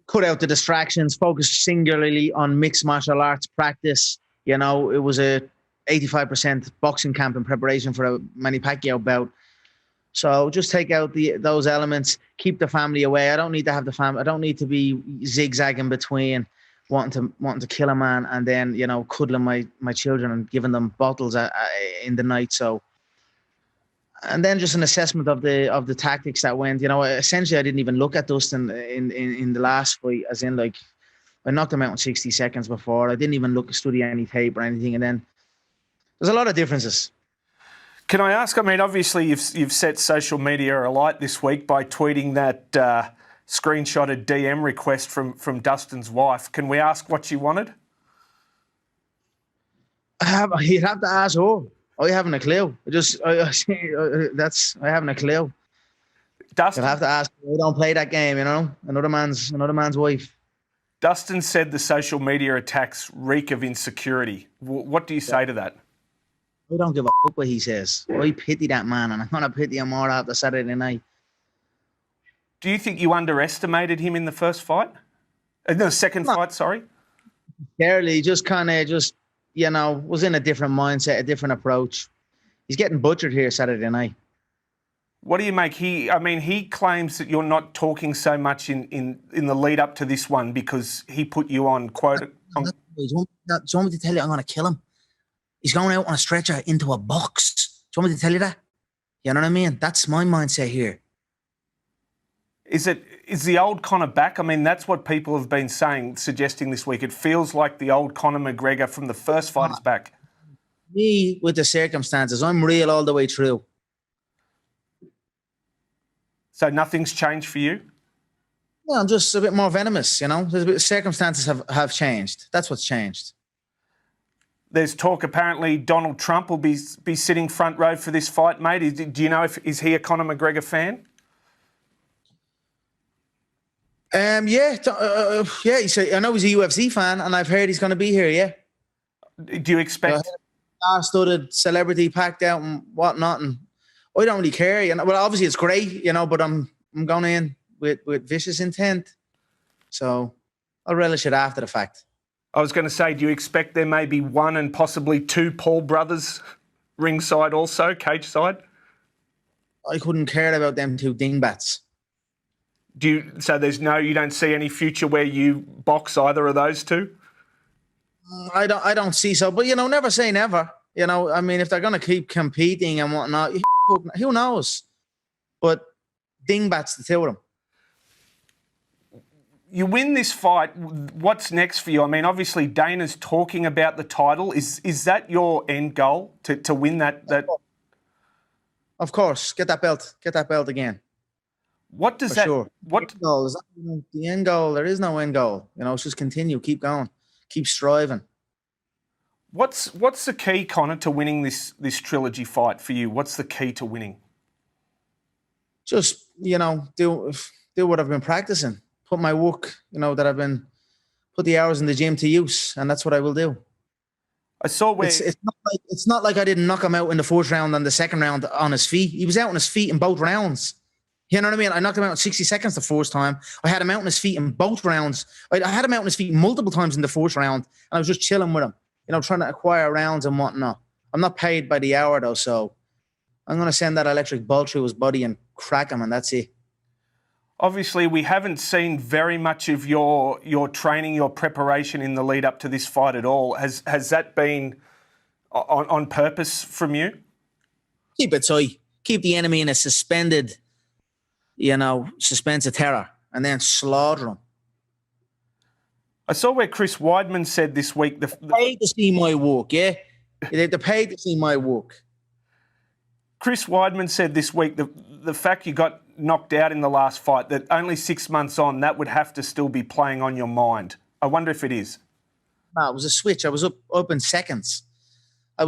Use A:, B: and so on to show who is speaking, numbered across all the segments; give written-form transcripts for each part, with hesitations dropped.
A: cut out the distractions, focused singularly on mixed martial arts practice. You know, it was a 85% boxing camp in preparation for a Manny Pacquiao bout. So just take out those elements, keep the family away. I don't need to have the family. I don't need to be zigzagging between wanting to kill a man and then, you know, cuddling my children and giving them bottles in the night. So, and then just an assessment of the tactics that went. You know, essentially I didn't even look at Dustin in the last fight, as in, like, I knocked him out in 60 seconds before. I didn't even study any tape or anything. And then there's a lot of differences.
B: Can I ask, I mean, obviously you've set social media alight this week by tweeting that screenshotted DM request from Dustin's wife. Can we ask what you wanted?
A: You'd have to ask her. I haven't a clue. I haven't a clue.
B: Dustin,
A: you'll have to ask. We don't play that game, you know. Another man's wife.
B: Dustin said the social media attacks reek of insecurity. What do you say to that?
A: I don't give a fuck what he says. I pity that man, and I'm going to pity him more after Saturday night.
B: Do you think you underestimated him in the first fight? In the second fight, sorry?
A: Barely, just kind of you know, was in a different mindset, a different approach. He's getting butchered here Saturday night.
B: What do you make? He claims that you're not talking so much in the lead up to this one because he put you on, quote...
A: Do you want me to tell you I'm going to kill him? He's going out on a stretcher into a box. Do you want me to tell you that? You know what I mean? That's my mindset here.
B: Is the old Conor back? I mean, that's what people have been saying, suggesting this week. It feels like the old Conor McGregor from the first fight is back.
A: Me, with the circumstances, I'm real all the way through.
B: So nothing's changed for you?
A: Yeah, I'm just a bit more venomous, you know. The circumstances have changed. That's what's changed.
B: There's talk apparently Donald Trump will be sitting front row for this fight, mate. Do you know is he a Conor McGregor fan?
A: Yeah. I know he's a UFC fan, and I've heard he's going to be here. Yeah.
B: Do you expect?
A: Star-studded, celebrity packed out and whatnot, and I don't really care. You know, well, obviously it's great, you know, but I'm going in with vicious intent, so I'll relish it after the fact.
B: I was going to say, do you expect there may be one and possibly two Paul brothers ringside also, cage side?
A: I couldn't care about them two dingbats.
B: So you don't see any future where you box either of those two?
A: I don't see so, but, you know, never say never. You know, I mean, if they're going to keep competing and whatnot, who knows? But dingbats, the two of them.
B: You win this fight, what's next for you? I mean, obviously Dana's talking about the title. Is that your end goal, to win that?
A: Of course. Get that belt again.
B: What does that...
A: Sure. What goal? Is that the end goal? There is no end goal. You know, it's just continue, keep going, keep striving.
B: What's the key, Conor, to winning this trilogy fight for you? What's the key to winning?
A: Just, you know, do what I've been practicing. Put my work, you know, that I've been, put the hours in the gym to use, and that's what I will do.
B: I saw where...
A: It's not like I didn't knock him out in the first round and the second round on his feet. He was out on his feet in both rounds. You know what I mean? I knocked him out in 60 seconds the first time. I had him out on his feet in both rounds. I had him out on his feet multiple times in the first round, and I was just chilling with him, you know, trying to acquire rounds and whatnot. I'm not paid by the hour, though, so I'm going to send that electric bolt through his body and crack him, and that's it.
B: Obviously, we haven't seen very much of your training, your preparation in the lead up to this fight at all. Has that been on purpose from you?
A: Keep it tight. Keep the enemy in a suspended, you know, suspense of terror, and then slaughter him.
B: I saw where Chris Weidman said this week...
A: They paid to see my work, yeah? They paid to see my work.
B: Chris Weidman said this week the fact you got knocked out in the last fight, that only 6 months on, that would have to still be playing on your mind. I wonder if it is.
A: No, it was a switch. I was up in seconds. You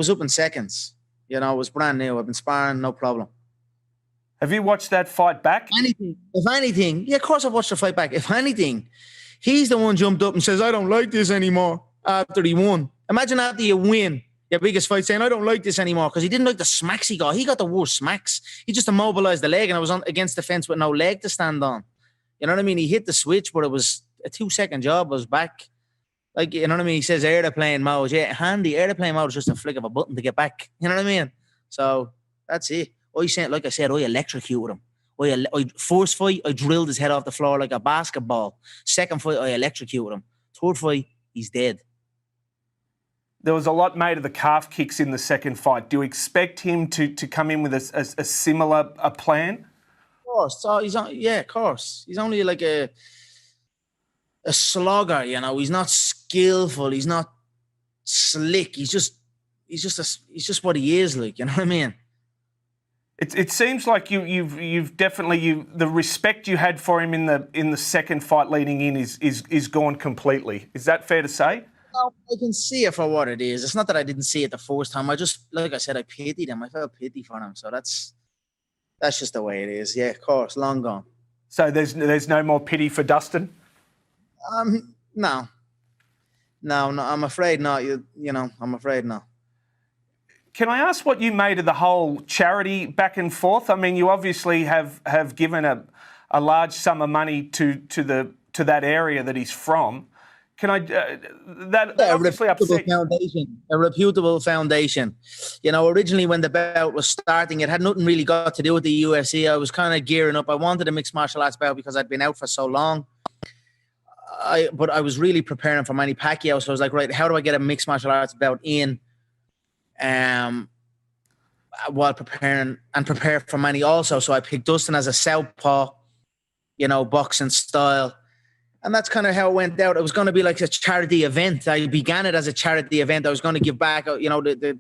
A: know, it was brand new. I've been sparring, no problem.
B: Have you watched that fight back?
A: If anything, yeah, of course I've watched the fight back. If anything, he's the one jumped up and says, I don't like this anymore after he won. Imagine after you win your biggest fight saying, I don't like this anymore, because he didn't like the smacks he got. He got the worst smacks. He just immobilized the leg, and I was on against the fence with no leg to stand on. You know what I mean? He hit the switch, but it was a 2-second job. I was back. Like, you know what I mean? He says airplane mode. Yeah, handy. Airplane mode is just a flick of a button to get back. You know what I mean? So that's it. Like I said, I electrocuted him. First fight, I drilled his head off the floor like a basketball. Second fight, I electrocuted him. Third fight, he's dead.
B: There was a lot made of the calf kicks in the second fight. Do you expect him to come in with a similar plan?
A: Of course. So of course. He's only like a slogger, you know. He's not skillful. He's not slick. He's just what he is, like, you know what I mean?
B: It seems like you've definitely the respect you had for him in the second fight leading in is gone completely. Is that fair to say?
A: No, I can see it for what it is. It's not that I didn't see it the first time. I just, like I said, I pitied him. I felt pity for him. So that's just the way it is. Yeah, of course, long gone.
B: So there's no more pity for Dustin?
A: No. I'm afraid not. You know, I'm afraid not.
B: Can I ask what you made of the whole charity back and forth? I mean, you obviously have given a large sum of money to that area that he's from. Can I? That obviously upset
A: a reputable foundation. You know, originally when the bout was starting, it had nothing really got to do with the UFC. I was kind of gearing up. I wanted a mixed martial arts bout because I'd been out for so long. But I was really preparing for Manny Pacquiao, so I was like, right, how do I get a mixed martial arts bout in? While prepare for Manny also. So I picked Dustin as a southpaw, you know, boxing style. And that's kind of how it went out. It was going to be like a charity event. I began it as a charity event. I was going to give back, you know, the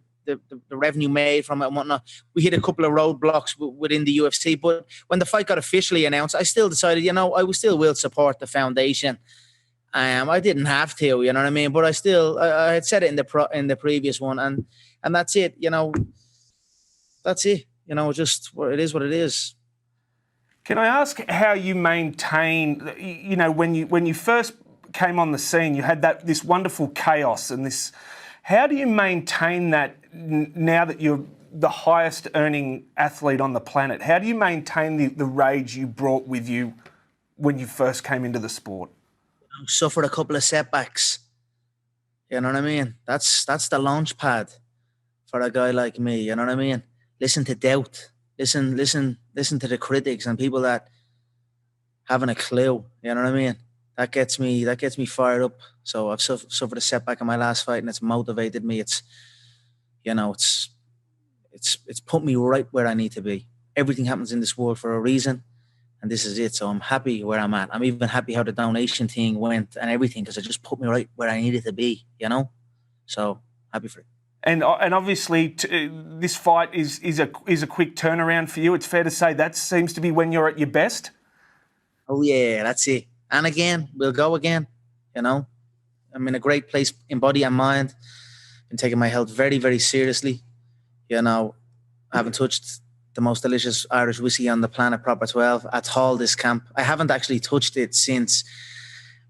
A: revenue made from it and whatnot. We hit a couple of roadblocks within the UFC. But when the fight got officially announced, I still decided, you know, I still will support the foundation. I didn't have to, you know what I mean? But I had said it in the previous one. And that's it, you know. That's it. You know, just it is what it is.
B: Can I ask how you maintain, you know, when you first came on the scene, you had this wonderful chaos and this. How do you maintain that now that you're the highest earning athlete on the planet? How do you maintain the rage you brought with you when you first came into the sport?
A: I suffered a couple of setbacks. You know what I mean? That's the launch pad for a guy like me. You know what I mean? Listen to doubt. Listen to the critics and people that haven't a clue. You know what I mean? That gets me fired up. So I've suffered a setback in my last fight, and it's motivated me. It's, you know, it's put me right where I need to be. Everything happens in this world for a reason, and this is it. So I'm happy where I'm at. I'm even happy how the donation thing went and everything, because it just put me right where I needed to be. You know, so happy for it.
B: And obviously, this fight is a quick turnaround for you. It's fair to say that seems to be when you're at your best.
A: Oh yeah, that's it. And again, we'll go again. You know, I'm in a great place in body and mind. Been taking my health very, very seriously. You know, I haven't touched the most delicious Irish whiskey on the planet, Proper 12, at all this camp. I haven't actually touched it since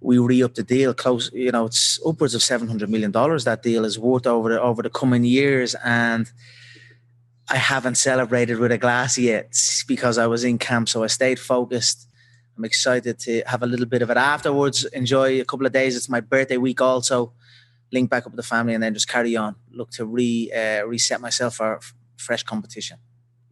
A: we re-upped the deal. Close, you know, it's upwards of $700 million. That deal is worth over the coming years, and I haven't celebrated with a glass yet because I was in camp. So I stayed focused. I'm excited to have a little bit of it afterwards. Enjoy a couple of days. It's my birthday week also. Link back up with the family and then just carry on. Look to reset myself for fresh competition.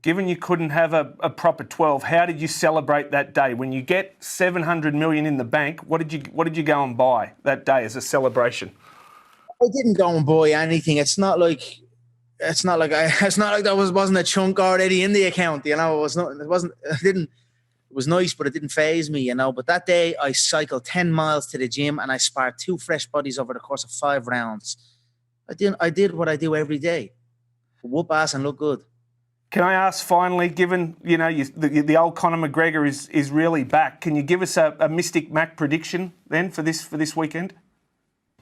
B: Given you couldn't have a proper 12, how did you celebrate that day? When you get $700 million in the bank, what did you go and buy that day as a celebration?
A: I didn't go and buy anything. It's not like there wasn't a chunk already in the account. You know, it was nice, but it didn't faze me. You know, but that day I cycled 10 miles to the gym and I sparred 2 fresh bodies over the course of 5 rounds. I did what I do every day. Whoop ass and look good.
B: Can I ask finally, given, you know, the old Conor McGregor is really back, can you give us a Mystic Mac prediction then for this weekend?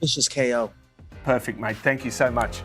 A: Vicious KO.
B: Perfect, mate. Thank you so much.